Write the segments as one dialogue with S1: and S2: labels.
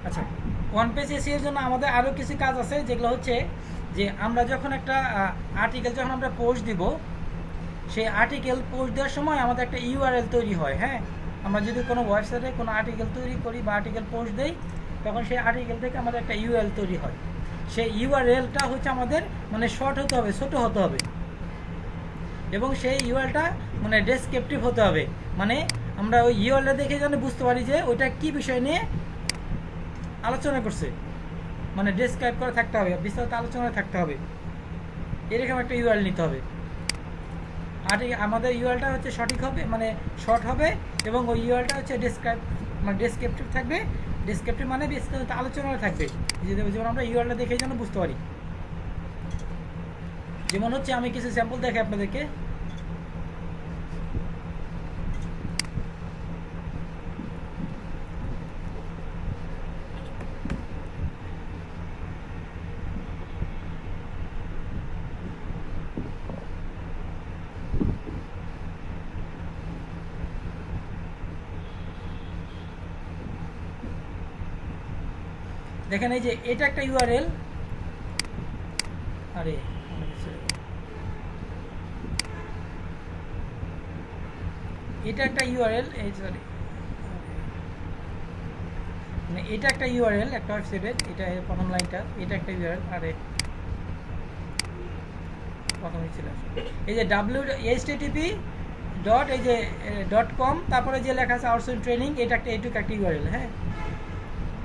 S1: আচ্ছা, one page SEO এর জন্য আমাদের আরও কিছু কাজ আছে, যেগুলো হচ্ছে যে আমরা যখন একটা আর্টিকেল যখন আমরা পোস্ট দিব, সেই আর্টিকেল পোস্ট দেওয়ার সময় আমাদের একটা ইউআরএল তৈরি হয়। হ্যাঁ, আমরা যদি কোনো ওয়েবসাইটে কোনো আর্টিকেল তৈরি করি বা আর্টিকেল পোস্ট দেই, তখন সেই আর্টিকেল থেকে আমাদের একটা ইউআরএল তৈরি হয়। সেই ইউআরএলটা হচ্ছে আমাদের মানে শর্ট হতে হবে, ছোটো হতে হবে, এবং সেই ইউআরএলটা মানে ডেসক্রিপটিভ হতে হবে। মানে আমরা ওই ইউআরএল দেখে যেন বুঝতে পারি যে ওইটা কী বিষয় নিয়ে আলোচনা করছে, মানে ডেসক্রাইব করে থাকতে হবে, বিস্তারিত আলোচনায় থাকতে হবে, এরকম একটা ইউআরএল নিতে হবে। আর আমাদের ইউআরএলটা হচ্ছে সঠিক হবে, মানে শর্ট হবে, এবং ওই ইউআরএলটা হচ্ছে মানে ডেসক্রিপটিভ থাকবে। ডেসক্রিপটিভ মানে বিস্তারিত আলোচনায় থাকবে, যেমন আমরা ইউআরএলটা দেখে যেন বুঝতে পারি। যেমন হচ্ছে আমি কিছু স্যাম্পল দেখে আপনাদেরকে। দেখেন এই যে এটা একটা ইউআরএল, আরে এটা একটা ইউআরএল, এই সরি, মানে এটা একটা ইউআরএল একটা ওয়েবসাইটের, এটা প্রথম লাইনটা, এটা একটা ইউআরএল। আরে প্রথমে ছিল এই যে http ডট এই যে .com, তারপরে যে লেখা আছে আউটসোর্সিং ট্রেনিং, এটা একটা এইটুকু একটা ইউআরএল। হ্যাঁ,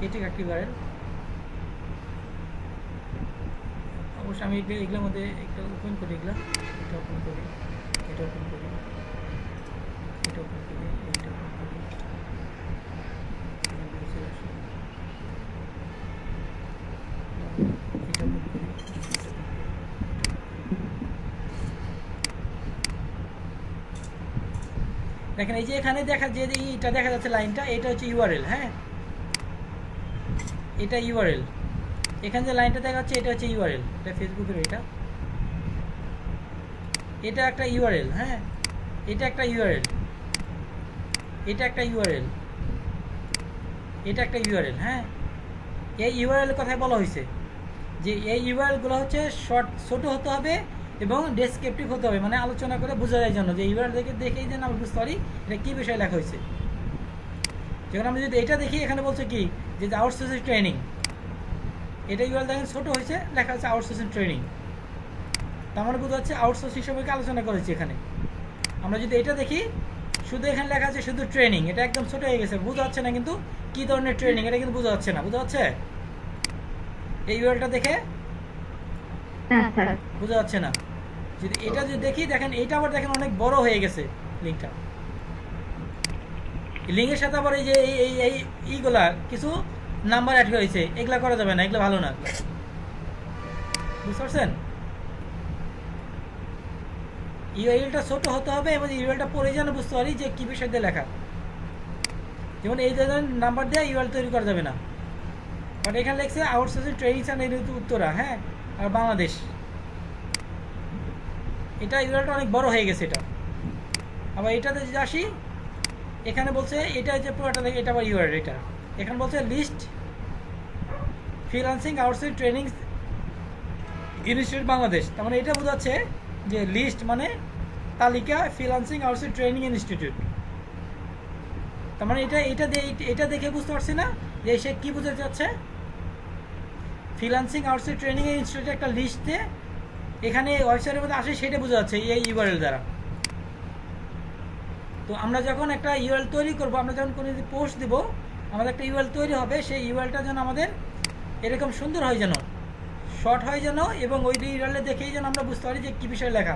S1: এইটুকু একটা ইউআরএল। অবশ্যই আমি এগুলোর মধ্যে একটা ওপেন করি, এগুলো এটা ওপেন করি, এটা ওপেন করি, এটা ওপেন করি, এইটা ওপেন করি, এটা ওপেন করি। দেখেন এই যে এখানে দেখা যে এইটা দেখা যাচ্ছে লাইনটা, এটা হচ্ছে ইউআরএল। হ্যাঁ, এটা ইউআরএল। এখানে যে লাইনটা দেখা যাচ্ছে এটা হচ্ছে ইউআরএল, এটা ফেসবুকের। এটা একটা ইউআরএল। হ্যাঁ, এটা একটা ইউআরএল, এটা একটা ইউআরএল, এটা একটা ইউআরএল। হ্যাঁ, এই ইউআরএল কথাই বলা হয়েছে যে এই ইউআরএলগুলো হচ্ছে ছোট হতে হবে এবং ডেসক্রিপটিভ হতে হবে, মানে আলোচনা করে বোঝা যায় জন্য, যে ইউআরএল দেখেই যেন আমরা বুঝতে পারি এটা কী বিষয়ে লেখা হয়েছে। যখন আমি যদি এটা দেখি, এখানে বলছে কি যে আউটসোর্সিং ট্রেনিং, এটা ইউআরএল দেখেন ছোটো হয়েছে, লেখা হচ্ছে আউটসোর্সিং ট্রেনিং, তার মানে বোঝা যাচ্ছে আউটসোর্সিং সম্পর্কে আলোচনা করেছি এখানে। আমরা যদি এটা দেখি, শুধু এখানে লেখা আছে শুধু ট্রেনিং, এটা একদম ছোটো হয়ে গেছে, বোঝা যাচ্ছে না কিন্তু কী ধরনের ট্রেনিং, এটা কিন্তু বোঝা যাচ্ছে না। বোঝা যাচ্ছে এই ইউআরএলটা দেখে? বোঝা যাচ্ছে না। যদি এটা যদি দেখি, দেখেন এইটা আবার দেখেন অনেক বড় হয়ে গেছে লিঙ্কটা। লিঙ্কের সাথে আবার এই যে এই এইগুলা কিছু নাম্বার অ্যাড হয়েছে, এগুলা করা যাবে না, এগুলো ভালো না। বুঝতে পারছেন? ইউআরএলটা ছোট হতে হবে এবং ইউআরএলটা পড়ে যেন বুঝতে পারি যে কী বিষয় দিয়ে লেখা। যেমন এই ধরনের নাম্বার দিয়ে ইউআরএল তৈরি করা যাবে না। বাট এখানে লেখছে আউটসোর্সিং ট্রেনিং সেন্টার উত্তরা। হ্যাঁ, আর বাংলাদেশ, এটা ইউআরএলটা অনেক বড় হয়ে গেছে এটা। আবার এটাতে যদি আসি, এখানে বলছে এটা যে পুরোটা দেখে, এটা আবার ইউআরএল। এটা এখানে বলছে list freelancing outsourcing training institute Bangladesh, তার মানে এটা বোঝাচ্ছে যে লিস্ট মানে তালিকা, ফ্রিল্যান্সিং আউটসোর্সিং ট্রেনিং ইনস্টিটিউট। তার মানে এটা দেখে বুঝতে পারছি না যে সে কী বোঝাতে চাচ্ছে। ফ্রিল্যান্সিং আউটসোর্সিং ট্রেনিং ইনস্টিটিউটের একটা লিস্টে এখানে ওয়েবসাইটের মধ্যে আসে, সেটা বোঝা যাচ্ছে এই ইউআরএল দ্বারা। তো আমরা যখন একটা ইউআরএল তৈরি করব, আমরা যখন কোনো পোস্ট দেব, আমাদের একটা ইউআরএল তৈরি হবে, সেই ইউআরএলটা যেন আমাদের এরকম সুন্দর হয়, যেন শর্ট হয় যেন, এবং ওই ইউআরএল দেখেই যেন আমরা বুঝতে পারি যে কী বিষয়ে লেখা,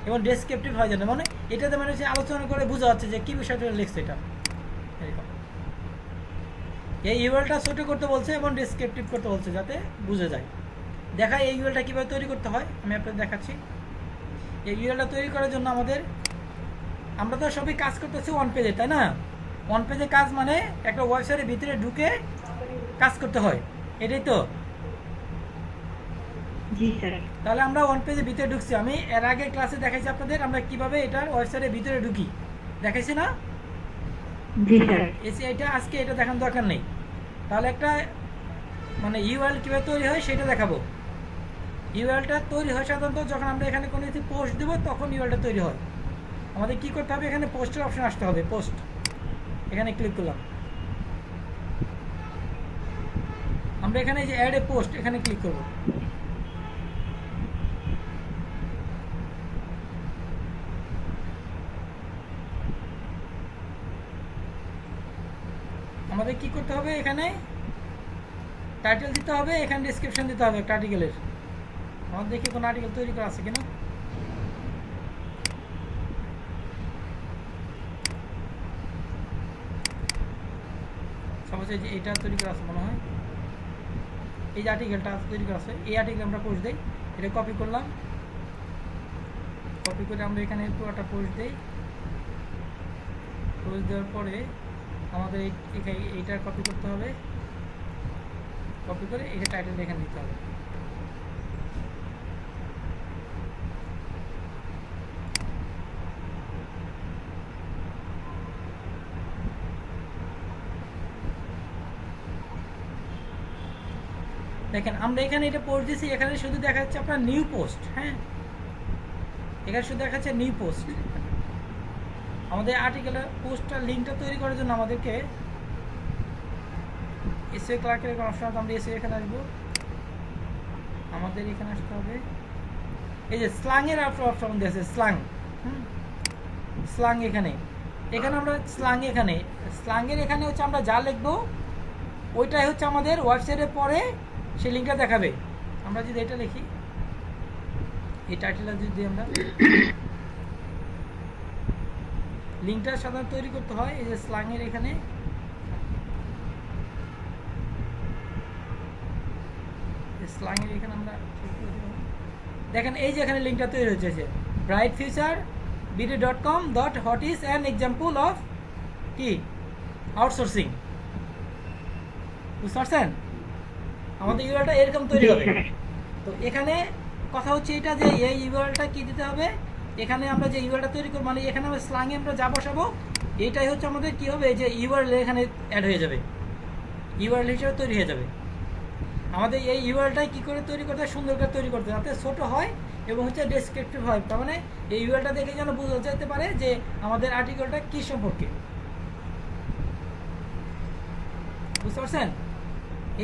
S1: এবং ডেসক্রিপটিভ হয় যেন, মানে এটাতে মানে হচ্ছে আলোচনা করে বোঝা যাচ্ছে যে কী বিষয়টা লিখছে এটা। এরকম এই ইউআরএলটা ছোটো করতে বলছে এবং ডেসক্রিপটিভ করতে বলছে, যাতে বুঝে যায়। দেখায় এই ইউআরএলটা কীভাবে তৈরি করতে হয়, আমি আপনাদের দেখাচ্ছি। এই ইউআরএলটা তৈরি করার জন্য আমরা তো সবই কাজ করতেছি ওয়ান পেজে, তাই না? ওয়ান পেজে কাজ মানে একটা ওয়েবসাইটের ভিতরে ঢুকে কাজ করতে হয়, এটাই তো। তাহলে আমরা ওয়ান পেজের ভিতরে ঢুকছি। আমি এর আগে ক্লাসে দেখাইছি আপনাদের আমরা কিভাবে এটা ওয়েবসাইটের ভিতরে ঢুকি, দেখাইছি না? এটা আজকে এটা দেখানোর দরকার নেই। তাহলে একটা মানে ইউআরএল কীভাবে তৈরি হয় সেটা দেখাবো। ইউআরএলটা তৈরি হয় সাধারণত যখন আমরা এখানে কোনো কিছু পোস্ট দেবো তখন ইউআরএলটা তৈরি হয়। আমাদের কী করতে হবে, এখানে পোস্টের অপশন আসতে হবে, পোস্ট, এখানে ক্লিক করলাম। আমরা এখানে যে অ্যাড এ পোস্ট এখানে ক্লিক করব। আমাদের কি করতে হবে, এখানে টাইটেল দিতে হবে, এখানে ডেসক্রিপশন দিতে হবে একটা আর্টিকেলের। আমাদের দেখি কোনো আর্টিকেল তৈরি করা আছে কিনা। সমস্যা যে এটা তৈরি করা আছে মনে হয়, এই যে আর্টিকেলটা তৈরি করা আছে, এই আর্টিকেল আমরা পোস্ট দিই। এটা কপি করলাম, কপি করে আমরা এখানে পুরোটা পোস্ট দিই। পোস্ট দেওয়ার পরে আমাদের এইটা কপি করতে হবে, কপি করে এই টাইটেল এখানে দিতে হবে। দেখেন আমরা এখানে এটা পোস্ট দিয়েছি, এখানে শুধু দেখা যাচ্ছে আপনার নিউ পোস্ট। হ্যাঁ, এখানে শুধু দেখা যাচ্ছে নিউ পোস্ট। আমাদের আর্টিকেলের পোস্টটার লিঙ্কটা তৈরি করার জন্য আমাদেরকে এসএ ক্লার্কের অপশন, আমরা এসে এখানে আসবো। আমাদের এখানে আসতে হবে, এই যে স্ল্যাংয়ের অপশন দিয়েছে, স্ল্যাং। স্ল্যাং এখানে আমরা স্ল্যাংয়ের এখানে হচ্ছে আমরা যা লিখবো ওইটাই হচ্ছে আমাদের ওয়েবসাইটে পরে সেই লিঙ্কটা দেখাবে। আমরা যদি এটা লিখি, এই টাইটেলটা যদি আমরা লিঙ্কটা সাধারণত তৈরি করতে হয় এই যে স্ল্যাংয়ের এখানে। স্ল্যাংয়ের এখানে আমরা দেখেন এই যে এখানে লিঙ্কটা তৈরি হচ্ছে, brightfuturebd.com.what is an example of কি আউটসোর্সিং। বুঝতে পারছেন, আমাদের ইউআরএলটা এরকম তৈরি হবে। তো এখানে কথা হচ্ছে এটা যে এই ইউআরএলটা কি দিতে হবে, এখানে আমরা যে ইউআরএলটা তৈরি করব মানে এখানে আমরা স্ল্যাংয়ে আমরা যা বসাবো এইটাই হচ্ছে আমাদের কি হবে, যে ইউআরএল এখানে অ্যাড হয়ে যাবে, ইউআরএল হিসেবে তৈরি হয়ে যাবে। আমাদের এই ইউআরএলটাই কি করে তৈরি করতে হয়, সুন্দর করে তৈরি করতে হয় যাতে ছোট হয় এবং হচ্ছে ডেসক্রিপটিভ হয়। তার মানে এই ইউআরএলটা দেখে যেন বোঝা যেতে পারে যে আমাদের আর্টিকেলটা কি সম্পর্কে। বুঝতে পারছেন,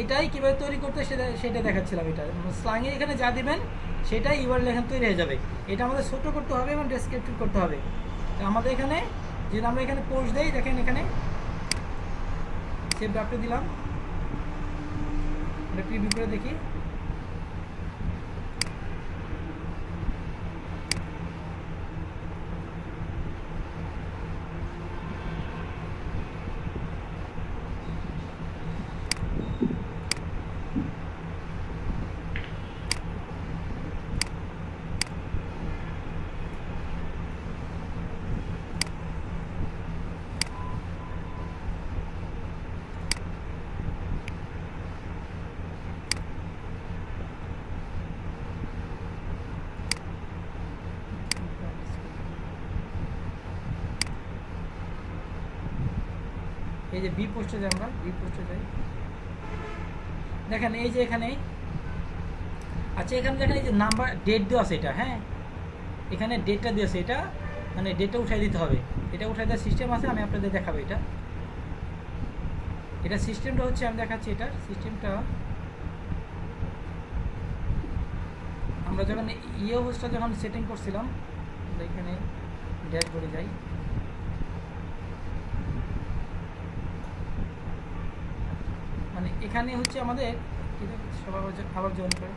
S1: এটাই কীভাবে তৈরি করতে সেটা দেখাচ্ছিলাম। এটা স্ল্যাংয়ে এখানে যা দিবেন সেটাই ইউআরএল এখানে তৈরি হয়ে যাবে। এটা আমাদের ছোট করতে হবে এবং ডেসক্রিপটিভ করতে হবে। তো আমাদের এখানে যদি আমরা এখানে পোস্ট দেই, দেখেন এখানে সেভ ড্রাফটে দিলাম, প্রিভিউ করে দেখি। এই যে বি পোস্টে যাই, আমরা বি পোস্টে যাই, দেখেন এই যে এখানে, আচ্ছা এখানে দেখেন এই যে নাম্বার ডেট দেওয়া আছে এটা। হ্যাঁ, এখানে ডেটটা দিয়েছে, এটা মানে ডেটটা উঠাই দিতে হবে। এটা উঠাই দেওয়ার সিস্টেম আছে, আমি আপনাদের দেখাবো। এটা সিস্টেমটা হচ্ছে আমি দেখাচ্ছি। এটার সিস্টেমটা আমরা যখন ইয়ে হোস্টটা যখন সেটিং করছিলাম, এখানে ড্যাশবোর্ডে যাই, মানে এখানে হচ্ছে আমাদের সবাই আবার জয়েন করে।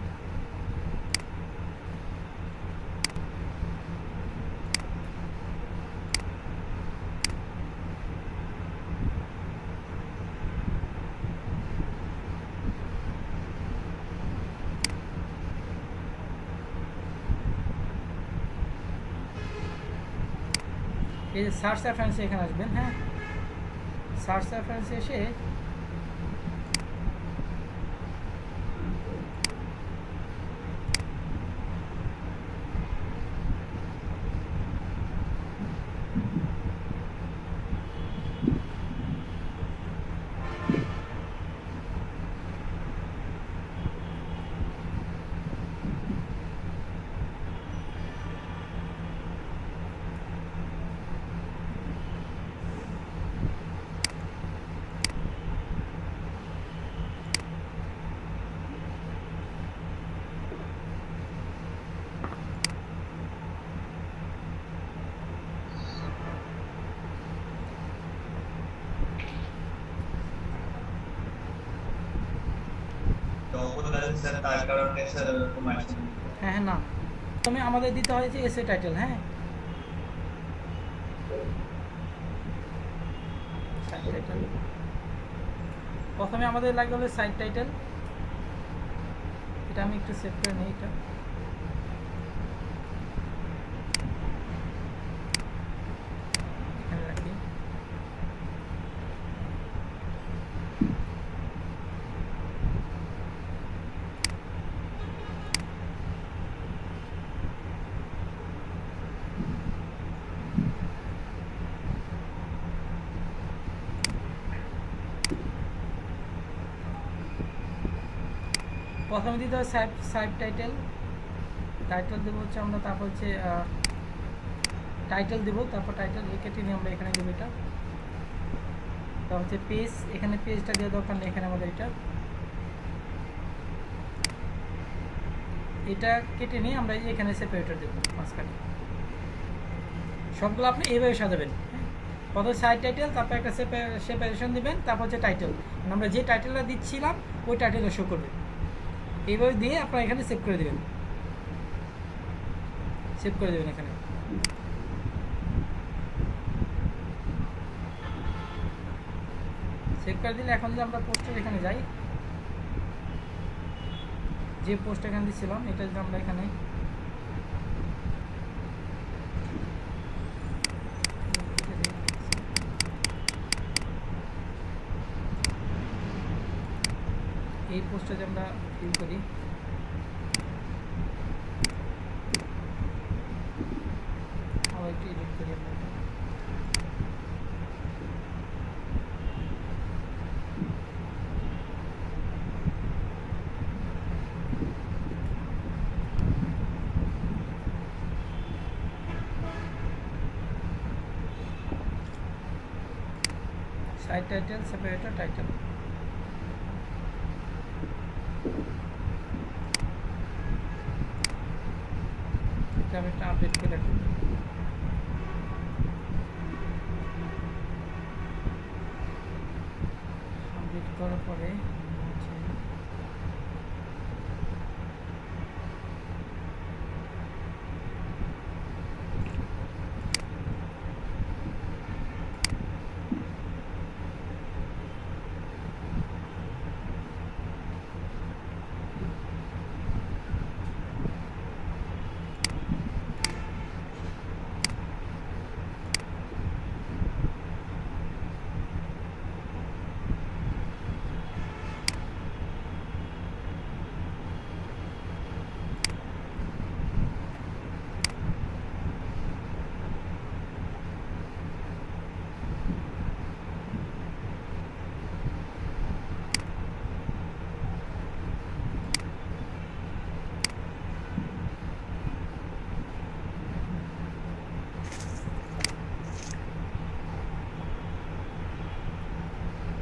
S1: এই যে সার্চ রেফারেন্সে এখানে আসবেন। হ্যাঁ, সার্চ রেফারেন্সে এসে
S2: তার কারণে স্যার এরকম আসছে।
S1: হ্যাঁ হ্যাঁ, না প্রথমে আমাদের দিতে হয় যে এসে টাইটেল, হ্যাঁ সাইড টাইটেল, প্রথমে আমাদের লাগবে হলো সাইড টাইটেল। এটা আমি একটু সেভ করে নিই, এটা এখানে রাখি। প্রথমে দিতে হবে সাইড টাইটেল, টাইটেল দেবো হচ্ছে আমরা, তারপর হচ্ছে টাইটেল দেবো, তারপর টাইটেল কেটে নিয়ে আমরা এখানে দেবো এটা। তারপর হচ্ছে পেজ, এখানে পেজটা দেওয়া দরকার নেই, এখানে আমাদের এটা কেটে নিয়ে আমরা এখানে সেপারেটর দেবো মাঝখানে। সবগুলো আপনি এইভাবে সাজাবেন, হ্যাঁ প্রথমে সাইড টাইটেল, তারপর একটা সেপারেশন দিবেন, তারপর হচ্ছে টাইটেল, আমরা যে টাইটেলটা দিচ্ছিলাম ওই টাইটেলটা শো করবে। এইভাবে দিয়ে আপনারা এখানে সেভ করে দেবেন, এখানে। সেভ করে দিলে এখন যদি আমরা পোস্টের এখানে যাই, যে পোস্ট এখানে দিচ্ছিলাম এটা যদি আমরা এখানে এই পোস্টটা যদি আমরা ফিল করি, আবার একটু এডিট করি আমরা এটা। Side title, separator, title. এটা আমি একটা আপডেট করে রাখি। আপডেট করার পরে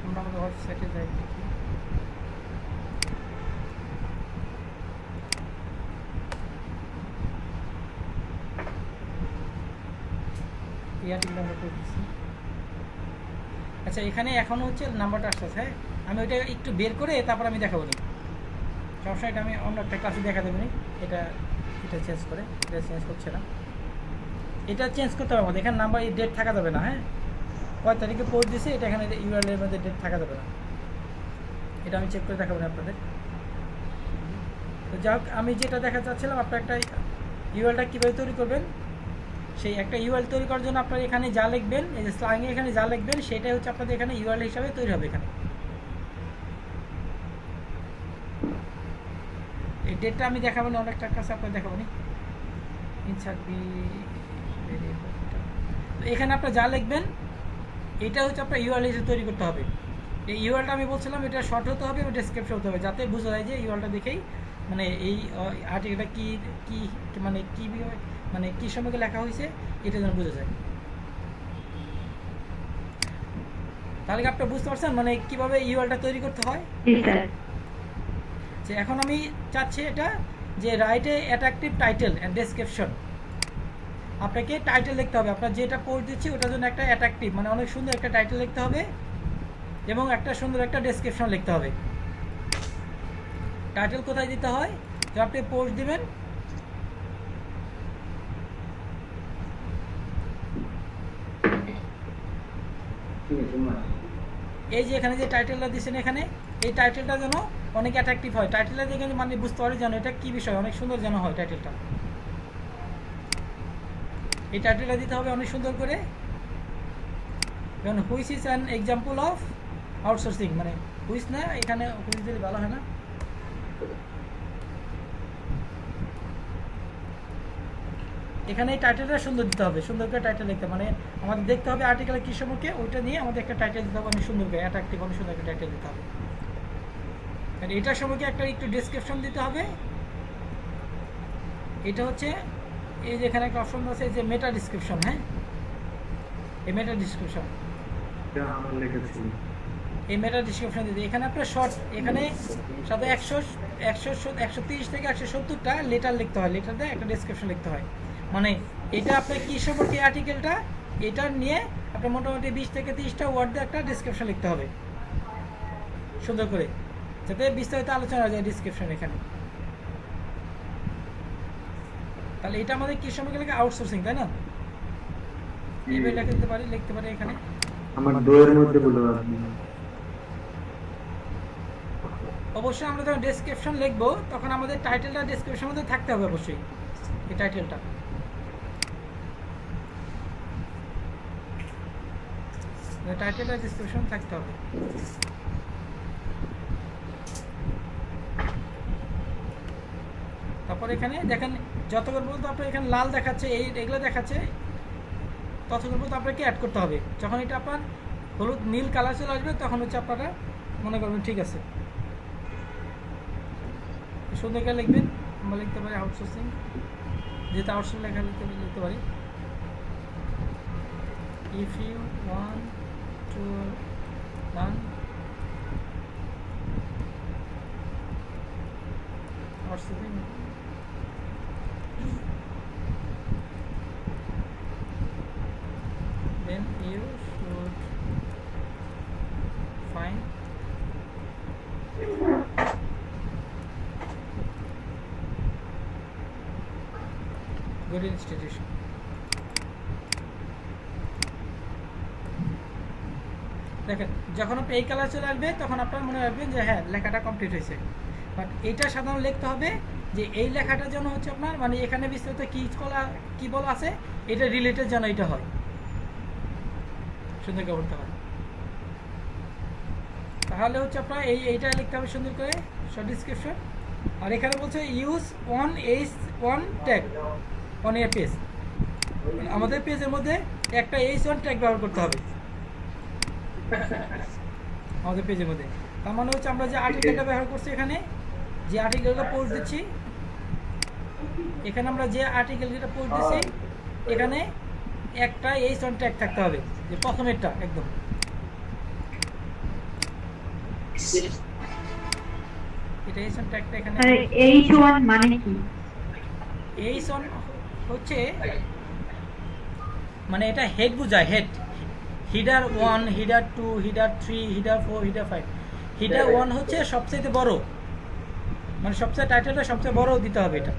S1: আমরা আমাদের ওয়েবসাইটে যাই, দেখি এই আর্টিকেল আমরা করতেছি। আচ্ছা, এখানে এখনও হচ্ছে নাম্বারটা আসছে, হ্যাঁ আমি ওইটা একটু বের করে তারপর আমি দেখাবো নি, সমস্যা, এটা আমি অন্য একটা ক্লাসে দেখা দেবো নি। এটা চেঞ্জ করে, এটা চেঞ্জ করছে না, এটা চেঞ্জ করতে হবে আমাদের। এখানে নাম্বার, এই ডেট থাকা যাবে না, হ্যাঁ কয় তারিখে পোস্ট দিছে এটা এখানে ইউআরএল এর মধ্যে ডেট থাকা যাবে না, এটা আমি চেক করে দেখাবো না আপনাদের। তো যাই হোক, আমি যেটা দেখা চাচ্ছিলাম, আপনার একটা ইউআরএলটা কীভাবে তৈরি করবেন, সেই একটা ইউআরএল তৈরি করার জন্য আপনার এখানে যা লিখবেন, এই যে স্ল্যাঙে এখানে যা লিখবেন সেটাই হচ্ছে আপনাদের এখানে ইউআরএল হিসাবে তৈরি হবে। এখানে এই ডেটটা আমি দেখাবো না, অনেকটার কাছে আপনার দেখাবো না। ইনসার্ট বি, তো এখানে আপনার যা লিখবেন এটা হচ্ছে আপনার ইউআরএল হিসেবে তৈরি করতে হবে। এই ইউআরএলটা আমি বলছিলাম এটা শর্ট হতে হবে এবং ডেসক্রিপশন হতে হবে, যাতে বোঝা যায় যে ইউআরএলটা দেখেই মানে এই আর্টিকেলটা কি কি মানে কি মানে কী সম্পর্কে লেখা হয়েছে এটা যেন বোঝা যায়। তাহলে কি আপনারা বুঝতে পারছেন মানে কিভাবে ইউআরএলটা তৈরি করতে হয়? যে এখন আমি চাচ্ছি এটা যে write a attractive title and description, আপনাকে টাইটেল লিখতে হবে, আপনার যেটা পোস্ট দিচ্ছি ওটার জন্য একটা অ্যাট্রাকটিভ মানে অনেক সুন্দর একটা টাইটেল লিখতে হবে এবং একটা সুন্দর একটা ডেসক্রিপশন লিখতে হবে। টাইটেল কোথায় দিতে হয়, তো আপনি পোস্ট দিবেন, এই যে এখানে যে টাইটেলটা দিচ্ছেন এখানে, এই টাইটেলটা যেন অনেক অ্যাট্রাকটিভ হয়, টাইটেলটা দেখে মানে বুঝতে পারি যেন এটা কি বিষয়, অনেক সুন্দর যেন হয় টাইটেলটা। এই টাইটেলটা দিতে হবে অনেক সুন্দর করে, যেমন which is an example of outsourcing, মানে হুইচ না, এখানে হুইচ দিলে ভালো হয় না, এখানে এই টাইটেলটা সুন্দর দিতে হবে, সুন্দর করে টাইটেল লিখতে, মানে আমাদের দেখতে হবে আর্টিকেলের কী সম্পর্কে, ওইটা নিয়ে আমাদের একটা টাইটেল দিতে হবে অনেক সুন্দর করে, অ্যাট্রাকটিভ অনেক সুন্দর একটা টাইটেল দিতে হবে। আর এটার সম্পর্কে একটা একটু ডেসক্রিপশন দিতে হবে। এটা হচ্ছে এই যে এখানে একটা অপশন আছে যে মেটা ডিসক্রিপশন, হ্যাঁ এই মেটা ডিসক্রিপশন, এই মেটা ডিসক্রিপশন দিতে এখানে আপনার শর্ট, এখানে সাথে 130 থেকে 170টা লেটার লিখতে হয়, লেটার দিয়ে একটা ডেসক্রিপশন লিখতে হয়, মানে এটা আপনার কী সম্পর্কে আর্টিকেলটা, এটা নিয়ে আপনার মোটামুটি 20 থেকে 30টা ওয়ার্ড দিয়ে একটা ডিসক্রিপশন লিখতে হবে সুন্দর করে, যাতে বিস্তারিত আলোচনা যায় ডিসক্রিপশন এখানে। তাহলে এটা আমাদের কি সম্পর্কে লেখা, আউটসোর্সিং, তাই না? এইভাবে লিখতে পারি এখানে
S2: আমার দোয়ের মধ্যে বলে আপনি
S1: অবশ্যই আমরা যখন ডেসক্রিপশন লিখবো তখন আমাদের টাইটেলটা ডেসক্রিপশনের মধ্যে থাকতে হবে অবশ্যই, এই টাইটেলটা ডেসক্রিপশন থাকতে হবে। তারপর এখানে দেখেন যতক্ষণ পর্যন্ত আপনার এখানে লাল দেখাচ্ছে, এগুলো দেখাচ্ছে, ততক্ষণ পর্যন্ত আপনাকে অ্যাড করতে হবে, যখন এটা আপনার হলুদ নীল কালার চলে আসবে তখন হচ্ছে আপনারা মনে করবেন ঠিক আছে, সুন্দর করে লিখবেন। আমরা লিখতে পারি আউটসোর্সিং, যেহেতু আউটসোর্সিং লেখা লিখতে পারি, if you want to run outsourcing then you should find good institution। দেখেন যখন আপনি এই কালার চলে আসবে তখন আপনার মনে রাখবেন যে হ্যাঁ লেখাটা কমপ্লিট হয়েছে, বাট এইটা সাধারণত লিখতে হবে যে এই লেখাটা যেন হচ্ছে আপনার মানে এখানে বিস্তারিত কী বলা আছে এটা রিলেটেড যেন এটা হয়, সুন্দর করে বলতে হবে, তাহলে হচ্ছে আপনার এইটা লিখতে হবে সুন্দর করে শর্ট ডিসক্রিপশন। আর এখানে বলছে use one tag on a page, আমাদের পেজের মধ্যে একটা H1 ট্যাগ ব্যবহার করতে হবে আমাদের পেজের মধ্যে, তার মানে হচ্ছে আমরা যে আর্টিকেলটা ব্যবহার করছি, এখানে যে আর্টিকেলটা পোস্ট দিচ্ছি, এখানে আমরা যে আর্টিকেলটা পোস্ট দিচ্ছি এখানে একটা H1 ট্যাগ থাকতে হবে, যে প্রথমেরটা একদম, এটা H1 ট্যাগটা এখানে।
S3: H1 মানে কি?
S1: H1 হচ্ছে মানে এটা হেড বোঝায়, header 1, header 2, header 3, header 4, header 5। Header 1 হচ্ছে সবচেয়ে বড়, মানে সবচেয়ে টাইটেলটা সবচেয়ে বড় দিতে হবে এটা।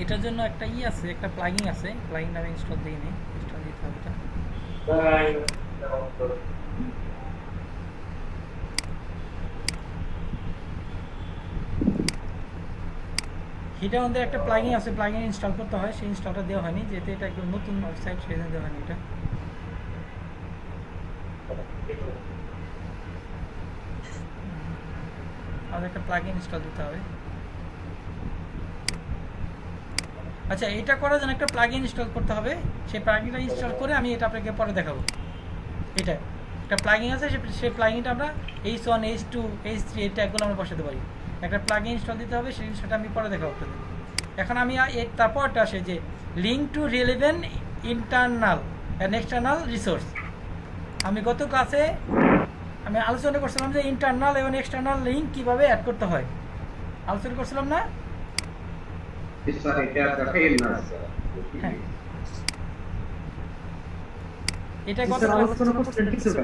S1: এটার জন্য একটা আছে, একটা প্লাগইন আছে, প্লাগইনটা আমি ইনস্টল দিইনি, ইনস্টল দিতে হবে এটা। এটা আমাদের একটা প্লাগইন আছে, প্লাগইন ইনস্টল করতে হয়, সেই ইনস্টলটা দেওয়া হয়নি যেহেতু এটা একদম নতুন ওয়েবসাইট, সেই জন্য দেওয়া হয়নি এটা। আমাদের একটা প্লাগইন ইনস্টল দিতে হবে। আচ্ছা, এটা করার জন্য একটা প্লাগইন ইনস্টল করতে হবে, সেই প্লাগইনটা ইনস্টল করে আমি এটা আপনাকে পরে দেখাবো। এটা একটা প্লাগইন আছে, সেই প্লাগইনটা আমরা H1, H2, H3 এই ট্যাগগুলো আমরা বসাতে পারি। একটা প্লাগইন ইনস্টল দিতে হবে, সেটা আমি পরে দেখাবো আপনাদের। এখন আমি তারপরটা আসে যে link to relevant internal and external resource. আমি গত ক্লাসে আমি আলোচনা করছিলাম যে ইন্টারনাল এবং এক্সটার্নাল লিঙ্ক কীভাবে অ্যাড করতে হয়, আলোচনা করছিলাম না? হ্যাঁ, এটা
S2: জি
S1: গত
S2: স্যার,
S1: ক্লাস
S2: আলোচনা করছেন কিছুটা।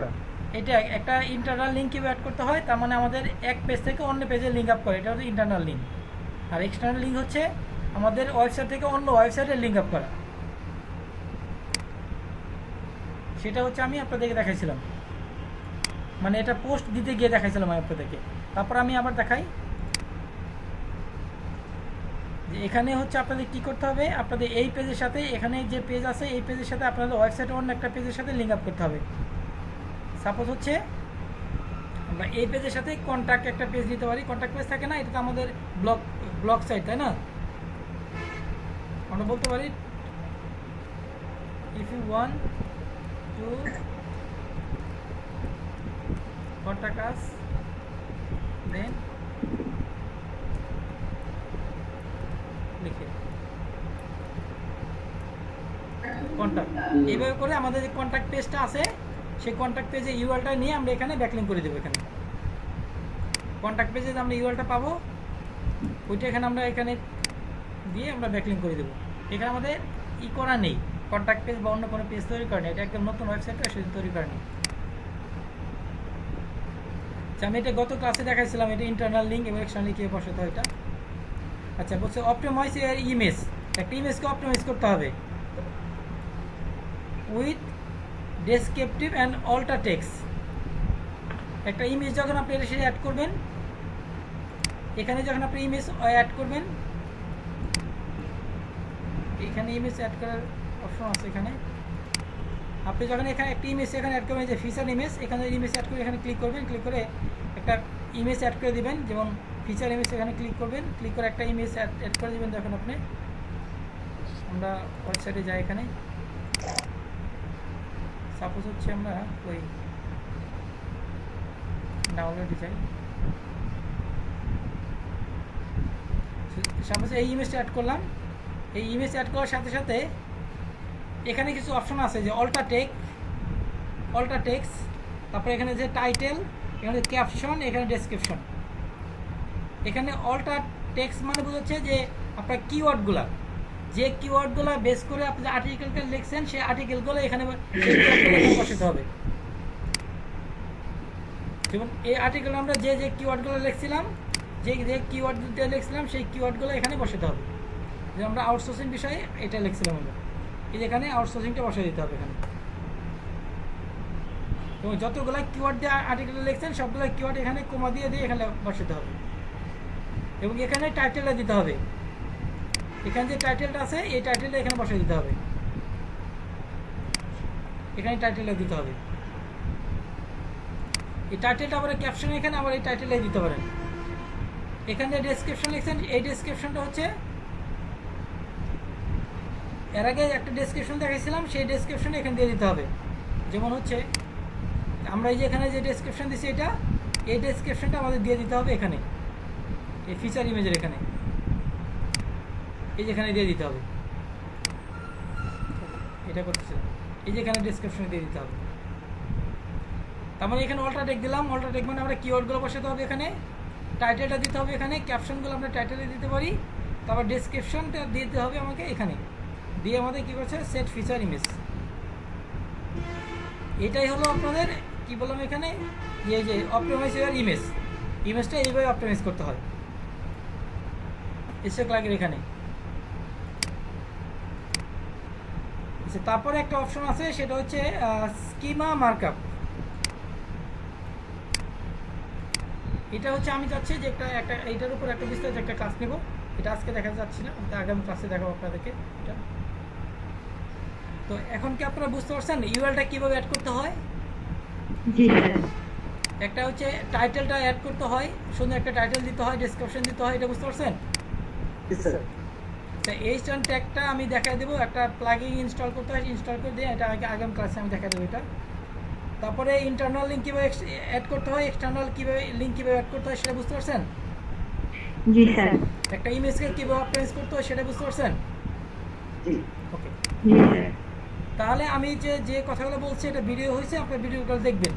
S1: এটা একটা ইন্টারনাল লিঙ্ক কিভাবে অ্যাড করতে হয়, তার মানে আমাদের এক পেজ থেকে অন্য পেজে লিঙ্ক আপ করে, এটা হচ্ছে ইন্টারনাল লিঙ্ক। আর এক্সটার্নাল লিঙ্ক হচ্ছে আমাদের ওয়েবসাইট থেকে অন্য ওয়েবসাইটে লিঙ্ক আপ করা। সেটা হচ্ছে আমি আপনাদেরকে দেখাইছিলাম, মানে এটা পোস্ট দিতে গিয়ে দেখাইছিলাম আমি আপনাদেরকে। তারপর আমি আবার দেখাই যে এখানে হচ্ছে আপনাদের কী করতে হবে, আপনাদের এই পেজের সাথে এখানে যে পেজ আছে এই পেজের সাথে আপনাদের ওয়েবসাইটে অন্য একটা পেজের সাথে লিঙ্ক আপ করতে হবে। সাপোজ হচ্ছে আমরা এই পেজের সাথে কন্ট্যাক্ট একটা পেজ দিতে পারি, কন্ট্যাক্ট পেজ থাকে না, এটা তো আমাদের ব্লগ সাইট, তাই না? আমরা বলতে পারি if you want to contact us then লিখে কন্ট্যাক্ট। এইভাবে করে আমাদের যে কন্ট্যাক্ট পেজটা আছে সেই কন্ট্যাক্ট পেজে ইউআরটা নিয়ে আমরা এখানে ব্যাকলিঙ্ক করে দেবো। এখানে কন্ট্যাক্ট পেজে আমরা ইউআরটা পাবো, ওইটা এখানে আমরা এখানে দিয়ে আমরা ব্যাকলিঙ্ক করে দেবো। এখানে আমাদের করা নেই, কন্ট্যাক্ট পেজ বা অন্য কোনো পেজ তৈরি করে নেই, এটা একদম নতুন ওয়েবসাইটটা সেটা তৈরি করে নেই। আচ্ছা, আমি এটা গত ক্লাসে দেখাইছিলাম, এটা ইন্টারনাল লিঙ্ক এবং এক্সটার্নাল লিঙ্কে বসাতে হয় এটা। আচ্ছা, বলছে অপটিমাইজ ইয়ার ইমেজ, একটা ইমেজকে অপটিমাইজ করতে হবে উইথ ডেসক্রিপটিভ অ্যান্ড অল্টা টেক্সট। একটা ইমেজ যখন আপনি এটা সেটা অ্যাড করবেন, এখানে যখন আপনি ইমেজ অ্যাড করবেন, এখানে ইমেজ অ্যাড করার অপশন আছে। এখানে আপনি যখন এখানে একটা ইমেজ এখানে অ্যাড করবেন, যে ফিচার ইমেজ, এখানে ইমেজ অ্যাড করে এখানে ক্লিক করবেন, ক্লিক করে একটা ইমেজ অ্যাড করে দিবেন, যেমন ফিচার ইমেজ এখানে ক্লিক করবেন, ক্লিক করে একটা ইমেজ অ্যাড করে দিবেন। দেখুন আপনি, আমরা ওয়েবসাইটে যাই, এখানে সাপোজ হচ্ছে আমরা ওই ডাউনলোডে যাই, সাপোজ এই ইমেজটা অ্যাড করলাম। এই ইমেজ অ্যাড করার সাথে সাথে এখানে কিছু অপশন আছে, যে অল্টা টেক্সট, তারপরে এখানে যে টাইটেল, এখানে ক্যাপশন, এখানে ডেসক্রিপশন। এখানে অল্টা টেক্সট মানে বোঝাচ্ছে যে আপনার কিওয়ার্ডগুলো, যে কিওয়ার্ডগুলো বেস করে আপনি যে আর্টিকেলটা লিখছেন সেই আর্টিকেলগুলো এখানে বসাতে হবে। যেমন এই আর্টিকেল আমরা যে কিওয়ার্ডগুলো লিখছিলাম, যে কিওয়ার্ডটা লিখছিলাম সেই কিওয়ার্ডগুলো এখানে বসাতে হবে। যে আমরা আউটসোর্সিং বিষয়ে এটা লিখছিলাম আমরা, এই যেখানে আউটসোর্সিংটা বসিয়ে দিতে হবে এখানে। এবং যতগুলো কিওয়ার্ড দিয়ে আর্টিকেল লিখছেন সবগুলো কিওয়ার্ড এখানে কমা দিয়ে এখানে বসাতে হবে। এবং এখানে টাইটেলটা দিতে হবে, এখানে যে টাইটেলটা আছে এই টাইটেলটা এখানে বসিয়ে দিতে হবে, এখানে টাইটেলটা দিতে হবে। এই টাইটেলটা আবার ক্যাপশন এখানে আবার এই টাইটেলটাই দিতে পারেন। এখানে ডেসক্রিপশন লিখছেন, এই ডেসক্রিপশনটা হচ্ছে এর আগে একটা ডেসক্রিপশন দেখাইছিলাম, সেই ডেসক্রিপশন এখানে দিয়ে দিতে হবে। যেমন হচ্ছে আমরা এই যে এখানে যে ডেসক্রিপশন দিচ্ছি, এটা এই ডেসক্রিপশনটা আমাদের দিয়ে দিতে হবে এখানে, এই ফিচার ইমেজের এখানে, এই যেখানে দিয়ে দিতে হবে। এটা করতেছিলাম, এই যে এখানে ডেসক্রিপশনে দিয়ে দিতে হবে। তার মানে এখানে অল্টা টেক দিলাম, অল্টা টেক মানে আমরা কিওয়ার্ডগুলো বসাতে হবে এখানে, টাইটেলটা দিতে হবে এখানে, ক্যাপশনগুলো আমরা টাইটেলে দিতে পারি, তারপর ডেসক্রিপশনটা দিতে হবে আমাকে এখানে, দিয়ে আমাদের কী করছে সেট ফিচার ইমেজ। এটাই হলো আপনাদের কি বললাম এখানে, এই যে অপটিমাইজ ইয়ার ইমেজটা এইভাবে অপটিমাইজ করতে হয়। এসে লাগের এখানে তারপরে একটা অপশন আছে, সেটা হচ্ছে স্কিমা মার্কআপ। এটা হচ্ছে আমি চাচ্ছি যে একটা এইটার উপর একটা বিস্তারিত একটা ক্লাস নেব, এটা আজকে দেখা যাচ্ছে না, আগামী ক্লাসে দেখাবো আপনাদেরকে এটা। তো এখন কি আপনারা বুঝতে পারছেন ইউআরএলটা কিভাবে অ্যাড করতে হয়?
S3: জি স্যার।
S1: একটা হচ্ছে টাইটেলটা অ্যাড করতে হয়, সুন্দর একটা টাইটেল দিতে হয়, ডেসক্রিপশন দিতে হয়, এটা বুঝতে পারছেন? এইচটার্ন ট্যাগটা আমি দেখাই দেবো, একটা প্লাগইন ইনস্টল করতে হয়, ইনস্টল করে দিয়ে এটা আগামী ক্লাসে আমি দেখাই দেবো এটা। তারপরে ইন্টারনাল লিঙ্ক কীভাবে অ্যাড করতে হয়, এক্সটার্নাল কীভাবে লিঙ্ক কীভাবে অ্যাড করতে হয় সেটা বুঝতে পারছেন?
S3: জি স্যার।
S1: একটা ইমেজকে কীভাবে অপটিমাইজ করতে হয় সেটা বুঝতে পারছেন? ওকে,
S3: জি স্যার।
S1: তাহলে আমি যে কথাগুলো বলছি এটা ভিডিও হয়েছে, আপনার ভিডিওগুলো দেখবেন।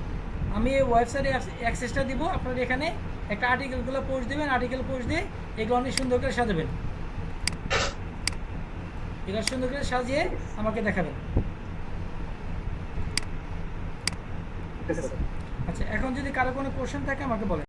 S1: আমি এই ওয়েবসাইটে অ্যাক্সেসটা দিব, আপনারা এখানে একটা আর্টিকেলগুলো পোস্ট দেবেন, আর্টিকেল পোস্ট দিয়ে এগুলো অনেক সুন্দর করে সাজাবেন, এগুলো সুন্দর করে সাজিয়ে আমাকে দেখাবেন।
S2: আছে স্যার।
S1: আচ্ছা, এখন যদি কারো কোনো কোশ্চেন থাকে আমাকে বলেন।